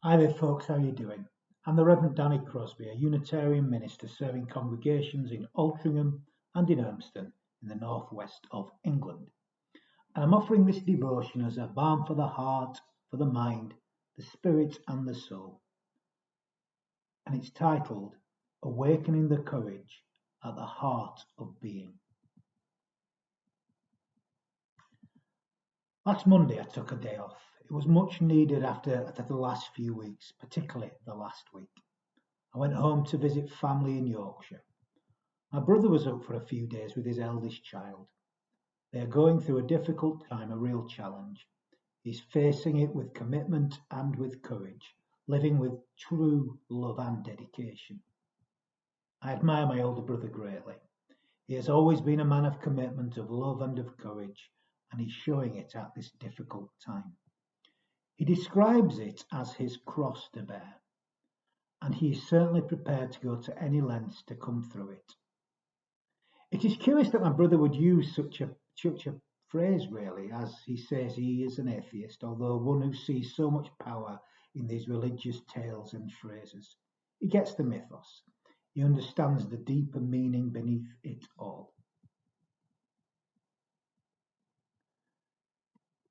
Hi there, folks. How are you doing? I'm the Reverend Danny Crosby, a Unitarian minister serving congregations in Altrincham and in Urmston in the northwest of England. And I'm offering this devotion as a balm for the heart, for the mind, the spirit, and the soul. And it's titled Awakening the Courage at the Heart of Being. Last Monday, I took a day off. It was much needed after the last few weeks, particularly the last week. I went home to visit family in Yorkshire. My brother was up for a few days with his eldest child. They are going through a difficult time, a real challenge. He's facing it with commitment and with courage, living with true love and dedication. I admire my older brother greatly. He has always been a man of commitment, of love and of courage, and he's showing it at this difficult time. He describes it as his cross to bear, and he is certainly prepared to go to any lengths to come through it. It is curious that my brother would use such a phrase, really, as he says he is an atheist, although one who sees so much power in these religious tales and phrases. He gets the mythos. He understands the deeper meaning beneath it all.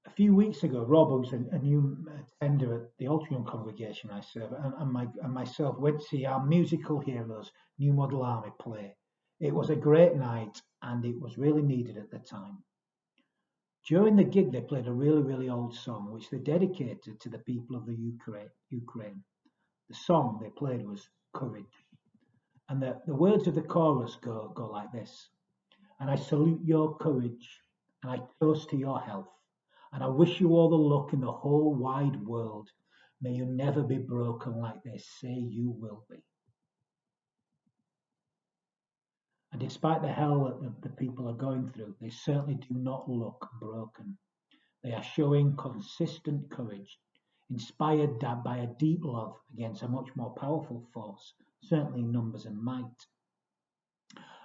A few weeks ago, Rob, who's a new attender at the Altrincham congregation I serve, and myself went to see our musical heroes, New Model Army, play. It was a great night, and it was really needed at the time. During the gig, they played a really, really old song, which they dedicated to the people of the Ukraine. The song they played was Courage. And the words of the chorus go like this. And I salute your courage, and I toast to your health, and I wish you all the luck in the whole wide world. May you never be broken like they say you will be. And despite the hell that the people are going through, they certainly do not look broken. They are showing consistent courage, inspired by a deep love against a much more powerful force, certainly numbers and might.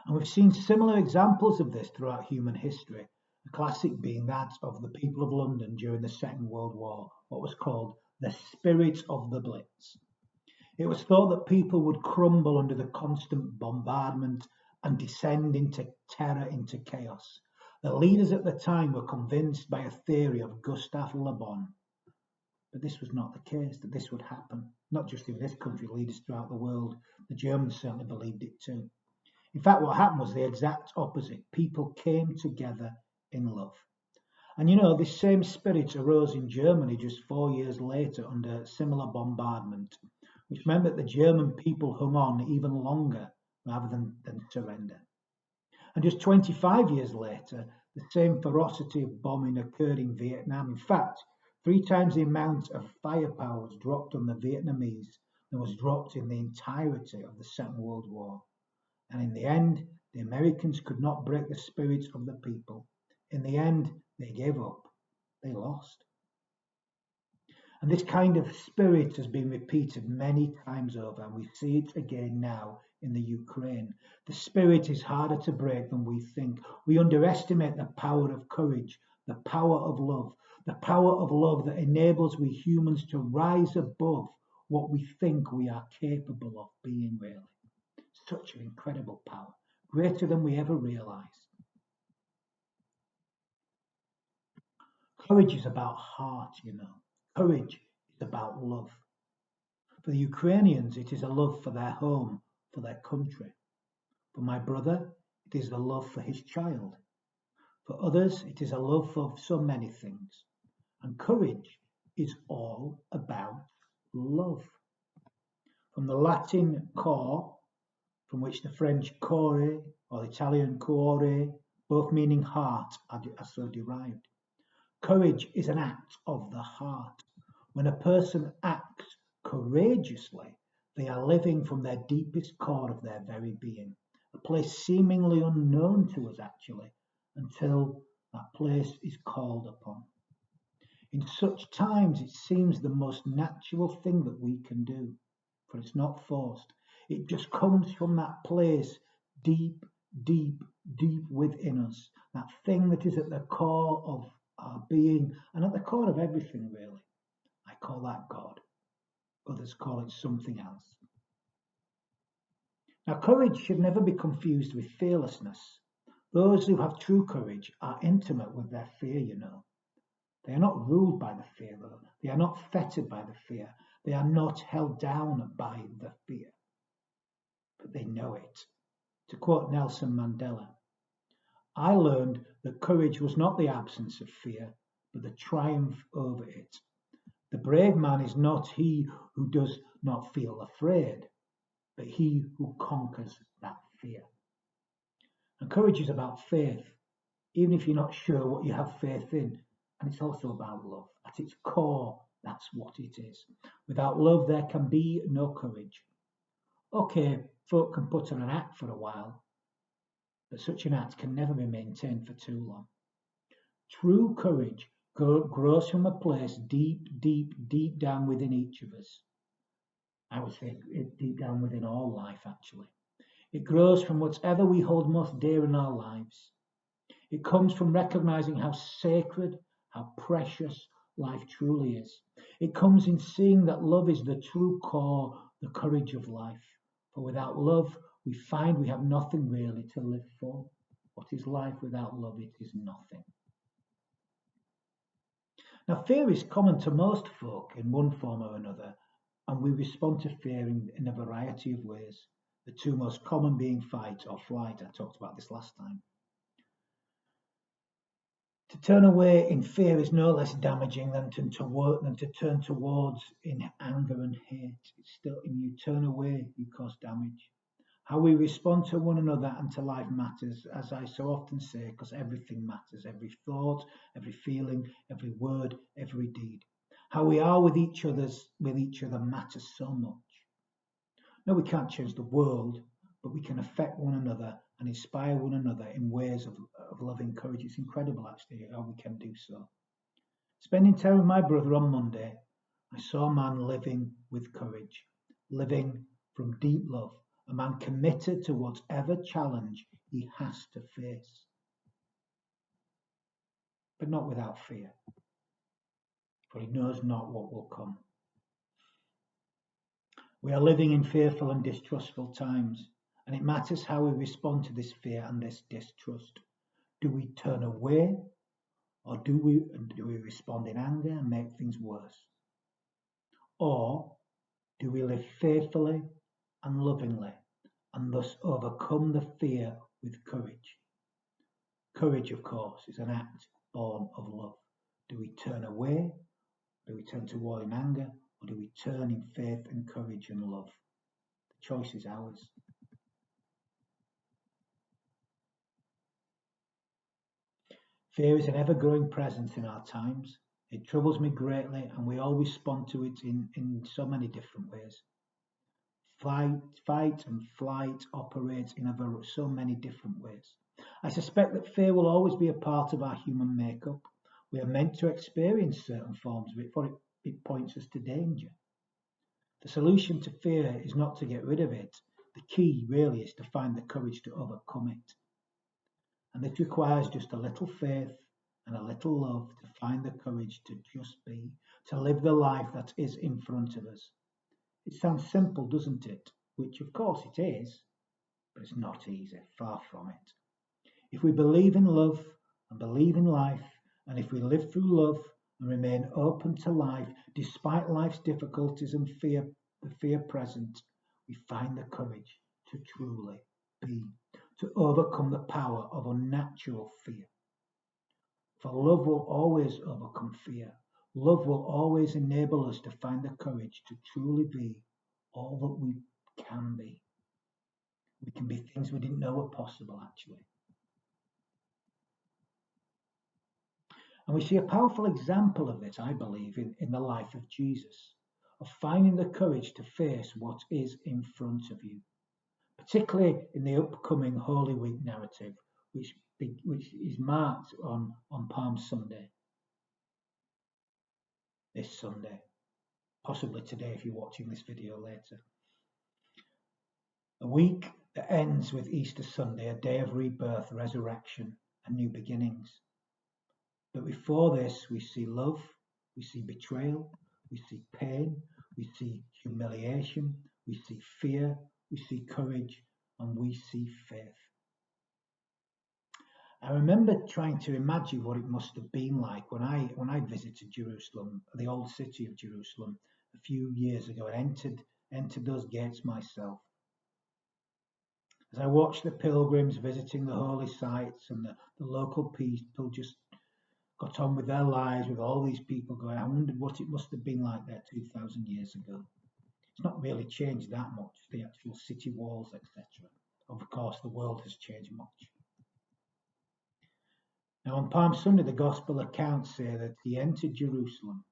And we've seen similar examples of this throughout human history, a classic being that of the people of London during the Second World War, what was called the spirit of the Blitz. It was thought that people would crumble under the constant bombardment and descend into terror, into chaos. The leaders at the time were convinced by a theory of Gustave Le Bon. But this was not the case, that this would happen. Not just in this country, leaders throughout the world. The Germans certainly believed it too. In fact, what happened was the exact opposite. People came together in love. And you know, this same spirit arose in Germany just 4 years later under similar bombardment, which meant that the German people hung on even longer rather than surrender. And just 25 years later, the same ferocity of bombing occurred in Vietnam. In fact, 3 times the amount of firepower was dropped on the Vietnamese than was dropped in the entirety of the Second World War. And in the end, the Americans could not break the spirit of the people. In the end, they gave up. They lost. And this kind of spirit has been repeated many times over, and we see it again now in the Ukraine. The spirit is harder to break than we think. We underestimate the power of courage, the power of love, the power of love that enables we humans to rise above what we think we are capable of being, really. Such an incredible power, greater than we ever realized. Courage is about heart, you know. Courage is about love. For the Ukrainians, it is a love for their home, for their country. For my brother, it is the love for his child. For others, it is a love for so many things. And courage is all about love. From the Latin cuore, from which the French cuore or the Italian cuore, both meaning heart, are so derived. Courage is an act of the heart. When a person acts courageously, they are living from their deepest core of their very being, a place seemingly unknown to us actually, until that place is called upon. In such times, it seems the most natural thing that we can do, for it's not forced. It just comes from that place deep, deep, deep within us, that thing that is at the core of our being and at the core of everything, really. I call that God. Others call it something else. Now, courage should never be confused with fearlessness. Those who have true courage are intimate with their fear, you know. They are not ruled by the fear, though. They are not fettered by the fear. They are not held down by the fear. But they know it. To quote Nelson Mandela, I learned that courage was not the absence of fear, but the triumph over it. The brave man is not he who does not feel afraid, but he who conquers that fear. And courage is about faith, even if you're not sure what you have faith in. And it's also about love. At its core, that's what it is. Without love, there can be no courage. Okay, folk can put on an act for a while, but such an act can never be maintained for too long. True courage grows from a place deep, deep, deep down within each of us. I would say deep down within all life, actually. It grows from whatever we hold most dear in our lives. It comes from recognizing how sacred, how precious life truly is. It comes in seeing that love is the true core, the courage of life. For without love, we find we have nothing really to live for. What is life without love? It is nothing. Now, fear is common to most folk in one form or another, and we respond to fear in a variety of ways. The two most common being fight or flight. I talked about this last time. To turn away in fear is no less damaging than to turn towards in anger and hate. It's still, when you turn away, you cause damage. How we respond to one another and to life matters, as I so often say, because everything matters. Every thought, every feeling, every word, every deed. How we are with each other matters so much. No, we can't change the world, but we can affect one another and inspire one another in ways of loving courage. It's incredible, actually, how we can do so. Spending time with my brother on Monday, I saw a man living with courage, living from deep love, a man committed to whatever challenge he has to face, but not without fear, for he knows not what will come. We are living in fearful and distrustful times, and it matters how we respond to this fear and this distrust. Do we turn away, or do we respond in anger and make things worse? Or do we live faithfully and lovingly, and thus overcome the fear with courage? Courage, of course, is an act born of love. Do we turn away? Do we turn toward in anger? Or do we turn in faith and courage and love? The choice is ours. Fear is an ever-growing presence in our times. It troubles me greatly, and we all respond to it in so many different ways. Fight and flight operates in so many different ways. I suspect that fear will always be a part of our human makeup. We are meant to experience certain forms of it, for it points us to danger. The solution to fear is not to get rid of it. The key really is to find the courage to overcome it. And it requires just a little faith and a little love to find the courage to just be, to live the life that is in front of us. It sounds simple, doesn't it? Which of course it is, but it's not easy, far from it. If we believe in love and believe in life, and if we live through love and remain open to life, despite life's difficulties and the fear present, we find the courage to truly be, to overcome the power of unnatural fear. For love will always overcome fear. Love will always enable us to find the courage to truly be all that we can be. We can be things we didn't know were possible, actually. And we see a powerful example of this, I believe, in the life of Jesus, of finding the courage to face what is in front of you, particularly in the upcoming Holy Week narrative, which is marked on Palm Sunday, this Sunday, possibly today if you're watching this video later. A week that ends with Easter Sunday, a day of rebirth, resurrection, and new beginnings. But before this, we see love, we see betrayal, we see pain, We see humiliation, we see fear, we see courage, and we see faith. I remember trying to imagine what it must have been like when I visited Jerusalem, the old city of Jerusalem, a few years ago, and entered those gates myself. As I watched the pilgrims visiting the holy sites and the local people just got on with their lives with all these people going, I wondered what it must have been like there 2,000 years ago. It's not really changed that much, the actual city walls, etc. Of course, the world has changed much. Now, on Palm Sunday, the Gospel accounts say that he entered Jerusalem,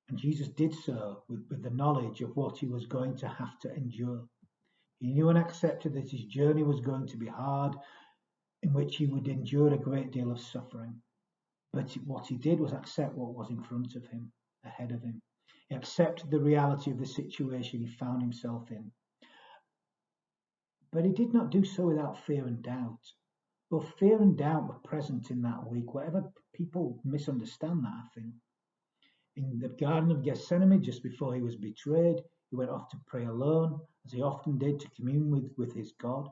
and Jesus did so with the knowledge of what he was going to have to endure. He knew and accepted that his journey was going to be hard, in which he would endure a great deal of suffering. But what he did was accept what was in front of him, ahead of him. He accepted the reality of the situation he found himself in. But he did not do so without fear and doubt. Both fear and doubt were present in that week. Whatever people misunderstand that, I think. In the Garden of Gethsemane, just before he was betrayed, he went off to pray alone, as he often did, to commune with his God.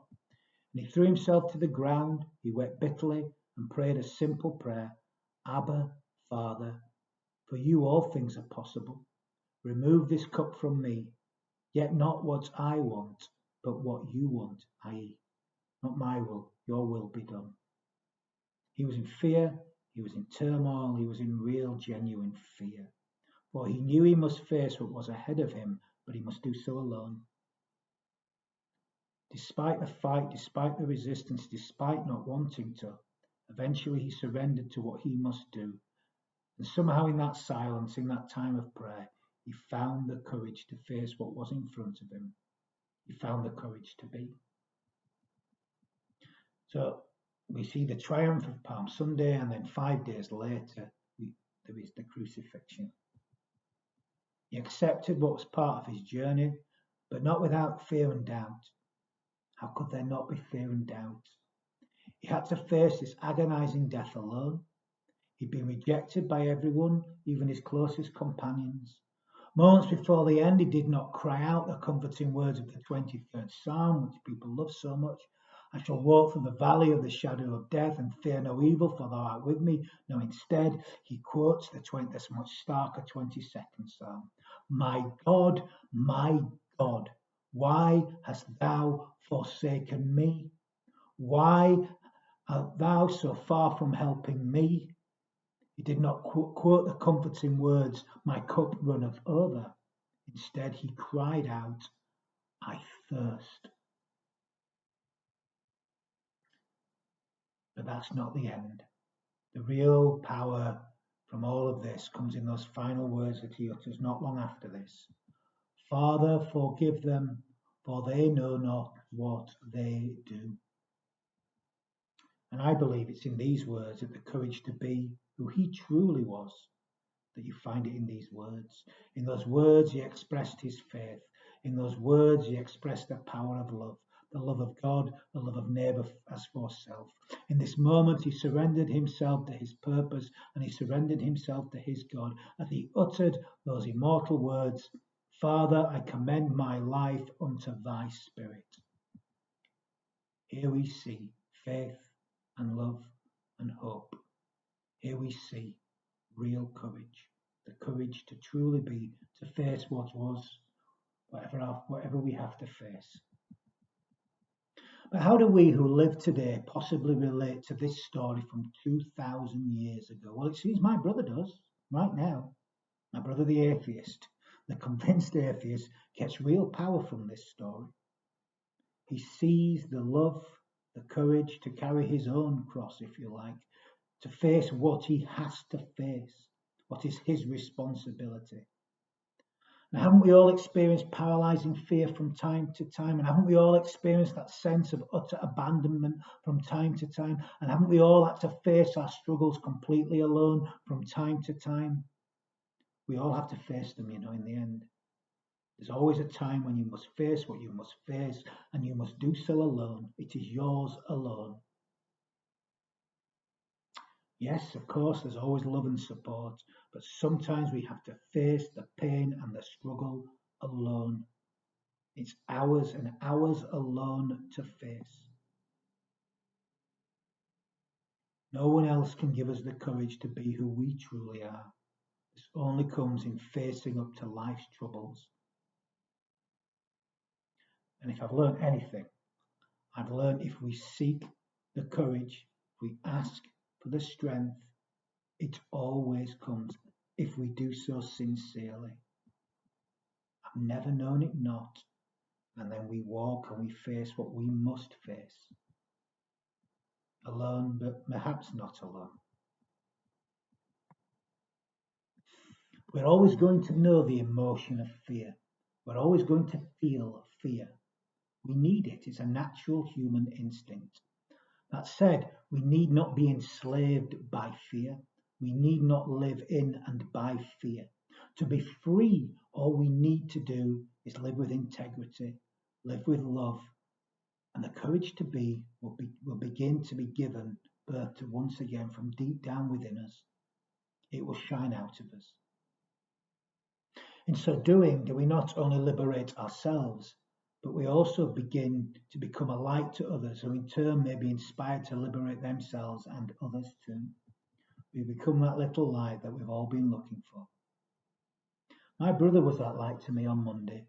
And he threw himself to the ground, he wept bitterly, and prayed a simple prayer, Abba, Father, for you all things are possible. Remove this cup from me, yet not what I want, but what you want, i.e., not my will, your will be done. He was in fear, he was in turmoil, he was in real, genuine fear. For he knew he must face what was ahead of him, but he must do so alone. Despite the fight, despite the resistance, despite not wanting to, eventually he surrendered to what he must do. And somehow in that silence, in that time of prayer, he found the courage to face what was in front of him. He found the courage to be. So we see the triumph of Palm Sunday, and then 5 days later, there is the crucifixion. He accepted what was part of his journey, but not without fear and doubt. How could there not be fear and doubt? He had to face this agonizing death alone. He'd been rejected by everyone, even his closest companions. Moments before the end, he did not cry out the comforting words of the 23rd Psalm, which people love so much. I shall walk through the valley of the shadow of death and fear no evil, for thou art with me. No, instead, he quotes the much starker 22nd Psalm. My God, why hast thou forsaken me? Why art thou so far from helping me? He did not quote the comforting words, my cup runneth over. Instead, he cried out, I thirst. But that's not the end. The real power from all of this comes in those final words that he utters not long after this. Father, forgive them, for they know not what they do. And I believe it's in these words that the courage to be who he truly was, that you find it in these words. In those words, he expressed his faith. In those words, he expressed the power of love, the love of God, the love of neighbour as for self. In this moment, he surrendered himself to his purpose, and he surrendered himself to his God as he uttered those immortal words, Father, I commend my life unto thy spirit. Here we see faith and love and hope. Here we see real courage, the courage to truly be, to face what was, whatever we have to face. But how do we who live today possibly relate to this story from 2,000 years ago? Well, it seems my brother does, right now. My brother the atheist, the convinced atheist, gets real power from this story. He sees the love, the courage to carry his own cross, if you like, to face what he has to face, what is his responsibility. And haven't we all experienced paralyzing fear from time to time? And haven't we all experienced that sense of utter abandonment from time to time? And haven't we all had to face our struggles completely alone from time to time? We all have to face them, in the end. There's always a time when you must face what you must face, and you must do so alone. It is yours alone. Yes, of course, there's always love and support, but sometimes we have to face the pain and the struggle It's ours and ours alone to face. No one else can give us the courage to be who we truly are. This only comes in facing up to life's troubles. And if I've learned anything, I've learned if we seek the courage, if we ask for the strength, it always comes if we do so sincerely. I've never known it not. And then we walk and we face what we must face. Alone, but perhaps not alone. We're always going to know the emotion of fear. We're always going to feel fear. We need it. It's a natural human instinct. That said, we need not be enslaved by fear. We need not live in and by fear. To be free, all we need to do is live with integrity, live with love, and the courage to be will begin to be given birth to once again from deep down within us. It will shine out of us. In so doing, do we not only liberate ourselves, but we also begin to become a light to others who in turn may be inspired to liberate themselves and others too. We become that little light that we've all been looking for. My brother was that light to me on Monday.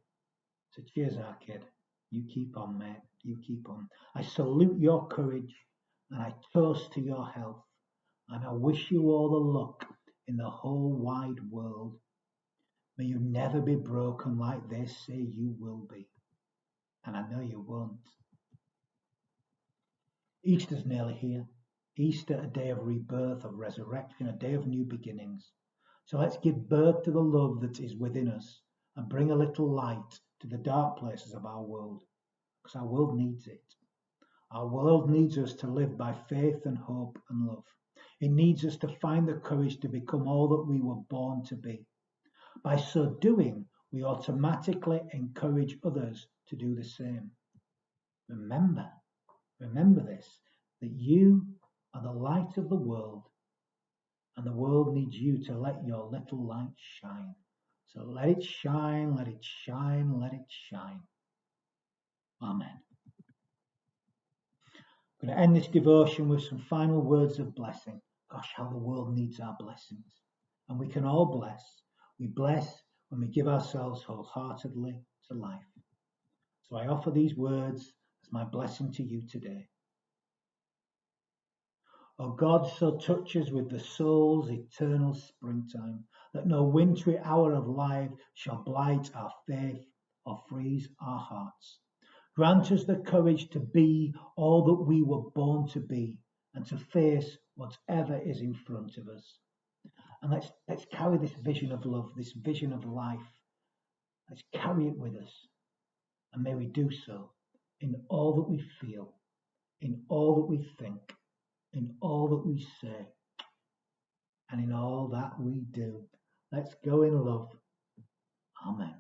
So cheers, our kid. You keep on, mate. You keep on. I salute your courage and I toast to your health. And I wish you all the luck in the whole wide world. May you never be broken like they say you will be. And I know you won't. Easter's nearly here. Easter, a day of rebirth, of resurrection, a day of new beginnings. So let's give birth to the love that is within us and bring a little light to the dark places of our world, because our world needs it. Our world needs us to live by faith and hope and love. It needs us to find the courage to become all that we were born to be. By so doing, we automatically encourage others to do the same. Remember this, that you are the light of the world, and the world needs you to let your little light shine. So let it shine, let it shine, let it shine. Amen. I'm going to end this devotion with some final words of blessing. Gosh, how the world needs our blessings. And we can all bless. We bless when we give ourselves wholeheartedly to life. So I offer these words as my blessing to you today. O God, so touch us with the soul's eternal springtime, that no wintry hour of life shall blight our faith or freeze our hearts. Grant us the courage to be all that we were born to be and to face whatever is in front of us. And let's carry this vision of love, this vision of life. Let's carry it with us. And may we do so in all that we feel, in all that we think, in all that we say, and in all that we do. Let's go in love. Amen.